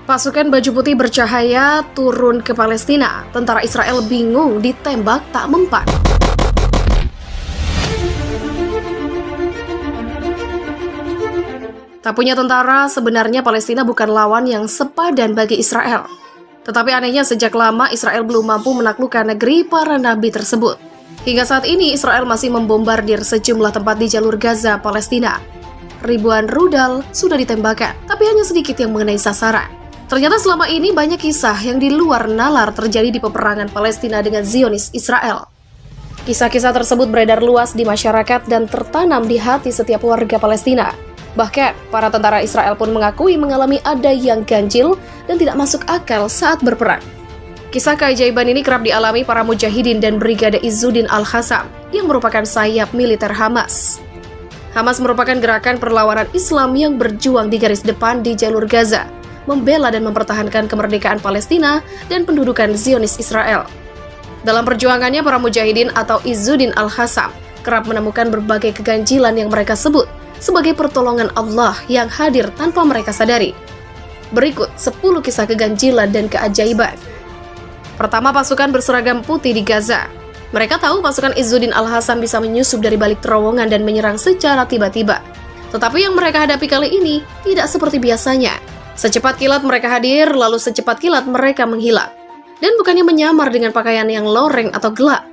Pasukan baju putih bercahaya turun ke Palestina. Tentara Israel bingung ditembak tak mempan. Tak punya tentara, sebenarnya Palestina bukan lawan yang sepadan bagi Israel. Tetapi anehnya sejak lama Israel belum mampu menaklukkan negeri para nabi tersebut. Hingga saat ini Israel masih membombardir sejumlah tempat di jalur Gaza, Palestina. Ribuan rudal sudah ditembakkan, tapi hanya sedikit yang mengenai sasaran. Ternyata selama ini banyak kisah yang di luar nalar terjadi di peperangan Palestina dengan Zionis Israel. Kisah-kisah tersebut beredar luas di masyarakat dan tertanam di hati setiap warga Palestina. Bahkan, para tentara Israel pun mengakui mengalami ada yang ganjil dan tidak masuk akal saat berperang. Kisah keajaiban ini kerap dialami para mujahidin dan Brigade Izzuddin Al-Qassam yang merupakan sayap militer Hamas. Hamas merupakan gerakan perlawanan Islam yang berjuang di garis depan di jalur Gaza, membela dan mempertahankan kemerdekaan Palestina dan pendudukan Zionis Israel. Dalam perjuangannya, para mujahidin atau Izzuddin Al-Qassam kerap menemukan berbagai keganjilan yang mereka sebut sebagai pertolongan Allah yang hadir tanpa mereka sadari. Berikut 10 kisah keganjilan dan keajaiban. Pertama, pasukan berseragam putih di Gaza. Mereka tahu pasukan Izzuddin Al-Qassam bisa menyusup dari balik terowongan dan menyerang secara tiba-tiba. Tetapi yang mereka hadapi kali ini tidak seperti biasanya. Secepat kilat mereka hadir, lalu secepat kilat mereka menghilang. Dan bukannya menyamar dengan pakaian yang loreng atau gelap.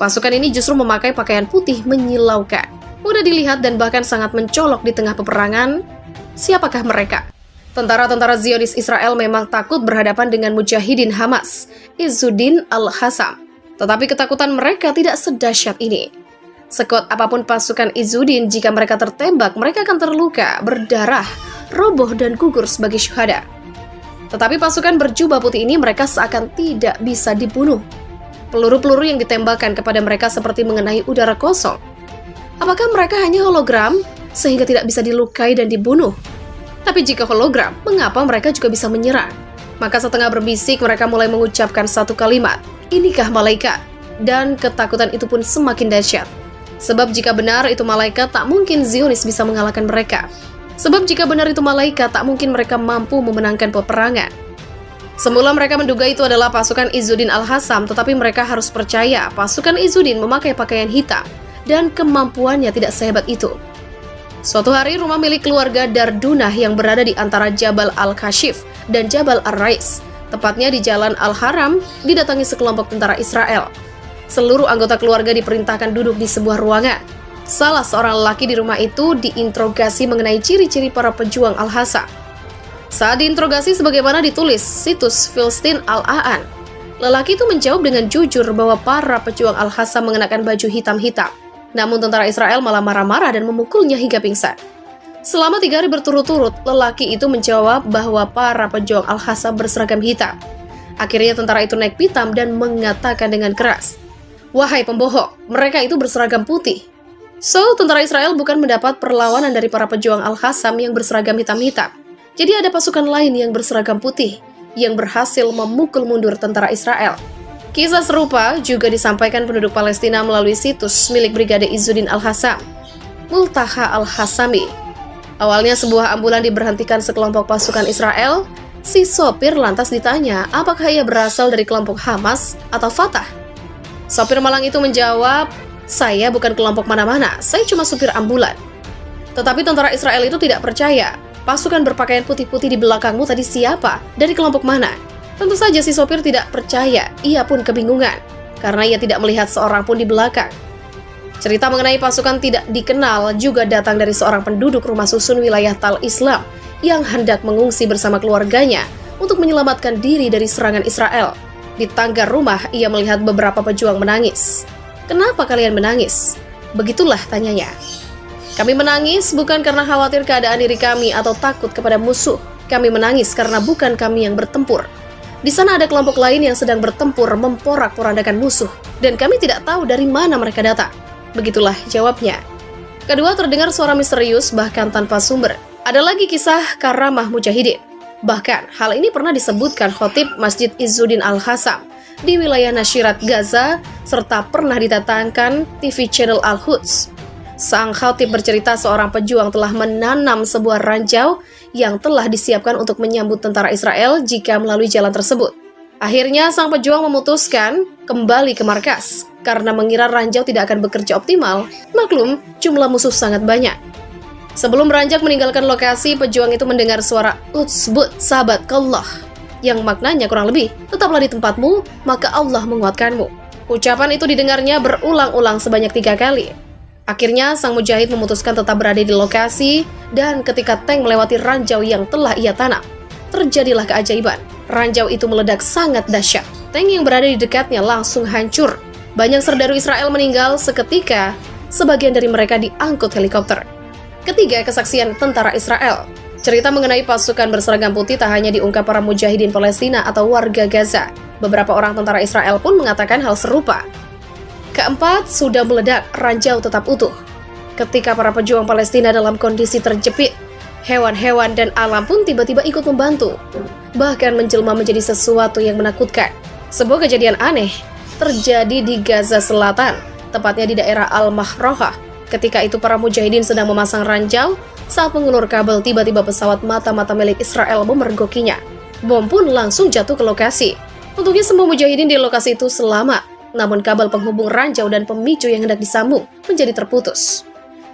Pasukan ini justru memakai pakaian putih menyilaukan. Mudah dilihat dan bahkan sangat mencolok di tengah peperangan. Siapakah mereka? Tentara-tentara Zionis Israel memang takut berhadapan dengan mujahidin Hamas, Izzuddin Al-Qassam. Tetapi ketakutan mereka tidak sedahsyat ini. Sekuat apapun pasukan Izzuddin, jika mereka tertembak, mereka akan terluka, berdarah, roboh dan gugur sebagai syuhada. Tetapi pasukan berjubah putih ini mereka seakan tidak bisa dibunuh. Peluru-peluru yang ditembakkan kepada mereka seperti mengenai udara kosong. Apakah mereka hanya hologram sehingga tidak bisa dilukai dan dibunuh? Tapi jika hologram, mengapa mereka juga bisa menyerang? Maka setengah berbisik mereka mulai mengucapkan satu kalimat, "Inikah malaikat?" Dan ketakutan itu pun semakin dahsyat. Sebab jika benar itu malaikat, tak mungkin Zionis bisa mengalahkan mereka. Sebab jika benar itu malaikat, tak mungkin mereka mampu memenangkan peperangan. Semula mereka menduga itu adalah pasukan Izzuddin Al-Qassam, tetapi mereka harus percaya pasukan Izzuddin memakai pakaian hitam dan kemampuannya tidak sehebat itu. Suatu hari, rumah milik keluarga Dardunah yang berada di antara Jabal Al-Kashif dan Jabal Ar-Rais, tepatnya di Jalan Al-Haram, didatangi sekelompok tentara Israel. Seluruh anggota keluarga diperintahkan duduk di sebuah ruangan. Salah seorang lelaki di rumah itu diinterogasi mengenai ciri-ciri para pejuang Al-Qassam. Saat diinterogasi sebagaimana ditulis situs Filistin Al-Aan, lelaki itu menjawab dengan jujur bahwa para pejuang Al-Qassam mengenakan baju hitam-hitam. Namun tentara Israel malah marah-marah dan memukulnya hingga pingsan. Selama 3 hari berturut-turut, lelaki itu menjawab bahwa para pejuang Al-Qassam berseragam hitam. Akhirnya tentara itu naik pitam dan mengatakan dengan keras, "Wahai pembohong, mereka itu berseragam putih." So, tentara Israel bukan mendapat perlawanan dari para pejuang Al-Qassam yang berseragam hitam-hitam. Jadi ada pasukan lain yang berseragam putih, yang berhasil memukul mundur tentara Israel. Kisah serupa juga disampaikan penduduk Palestina melalui situs milik Brigade Izzuddin Al-Qassam, Multaha Al-Qassami. Awalnya sebuah ambulan diberhentikan sekelompok pasukan Israel. Si sopir lantas ditanya apakah ia berasal dari kelompok Hamas atau Fatah. Sopir malang itu menjawab, "Saya bukan kelompok mana-mana, saya cuma supir ambulan." Tetapi tentara Israel itu tidak percaya. "Pasukan berpakaian putih-putih di belakangmu tadi siapa? Dari kelompok mana?" Tentu saja si sopir tidak percaya, ia pun kebingungan, karena ia tidak melihat seorang pun di belakang. Cerita mengenai pasukan tidak dikenal juga datang dari seorang penduduk rumah susun wilayah Tal Islam yang hendak mengungsi bersama keluarganya untuk menyelamatkan diri dari serangan Israel. Di tangga rumah, ia melihat beberapa pejuang menangis. "Kenapa kalian menangis?" Begitulah tanyanya. "Kami menangis bukan karena khawatir keadaan diri kami atau takut kepada musuh. Kami menangis karena bukan kami yang bertempur. Di sana ada kelompok lain yang sedang bertempur memporak-porandakan musuh, dan kami tidak tahu dari mana mereka datang." Begitulah jawabnya. Kedua, terdengar suara misterius bahkan tanpa sumber. Ada lagi kisah karamah mujahidin. Bahkan, hal ini pernah disebutkan khotib Masjid Izzuddin Al-Qassam di wilayah Nashirat Gaza, serta pernah didatangkan TV channel Al-Quds. Sang khatib bercerita seorang pejuang telah menanam sebuah ranjau yang telah disiapkan untuk menyambut tentara Israel jika melalui jalan tersebut. Akhirnya, sang pejuang memutuskan kembali ke markas karena mengira ranjau tidak akan bekerja optimal. Maklum, jumlah musuh sangat banyak. Sebelum beranjak meninggalkan lokasi, pejuang itu mendengar suara "Utsbut, sahabat Allah", yang maknanya kurang lebih, "Tetaplah di tempatmu, maka Allah menguatkanmu." Ucapan itu didengarnya berulang-ulang sebanyak 3 kali. Akhirnya, sang mujahid memutuskan tetap berada di lokasi, dan ketika tank melewati ranjau yang telah ia tanam, terjadilah keajaiban. Ranjau itu meledak sangat dahsyat. Tank yang berada di dekatnya langsung hancur. Banyak serdaru Israel meninggal seketika, sebagian dari mereka diangkut helikopter. Ketiga, kesaksian tentara Israel. Cerita mengenai pasukan berseragam putih tak hanya diungkap para mujahidin Palestina atau warga Gaza. Beberapa orang tentara Israel pun mengatakan hal serupa. Keempat, sudah meledak, ranjau tetap utuh. Ketika para pejuang Palestina dalam kondisi terjepit, hewan-hewan dan alam pun tiba-tiba ikut membantu. Bahkan menjelma menjadi sesuatu yang menakutkan. Sebuah kejadian aneh terjadi di Gaza Selatan, tepatnya di daerah Al-Mahrohah. Ketika itu para mujahidin sedang memasang ranjau, saat mengulur kabel tiba-tiba pesawat mata-mata milik Israel memergokinya. Bom pun langsung jatuh ke lokasi. Untungnya semua mujahidin di lokasi itu selamat, namun kabel penghubung ranjau dan pemicu yang hendak disambung menjadi terputus.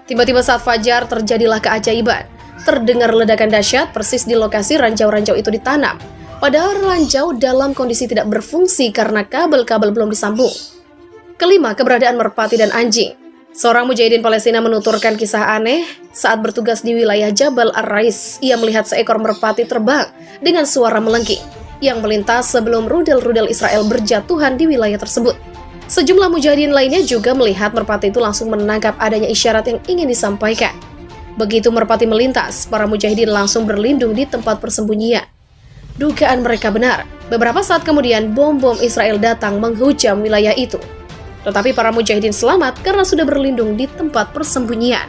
Tiba-tiba saat fajar terjadilah keajaiban. Terdengar ledakan dahsyat persis di lokasi ranjau-ranjau itu ditanam. Padahal ranjau dalam kondisi tidak berfungsi karena kabel-kabel belum disambung. Kelima, keberadaan merpati dan anjing. Seorang mujahidin Palestina menuturkan kisah aneh saat bertugas di wilayah Jabal Ar-Rais. Ia melihat seekor merpati terbang dengan suara melengking yang melintas sebelum rudal-rudal Israel berjatuhan di wilayah tersebut. Sejumlah mujahidin lainnya juga melihat merpati itu langsung menangkap adanya isyarat yang ingin disampaikan. Begitu merpati melintas, para mujahidin langsung berlindung di tempat persembunyian. Dugaan mereka benar. Beberapa saat kemudian, bom-bom Israel datang menghujam wilayah itu. Tetapi para mujahidin selamat karena sudah berlindung di tempat persembunyian.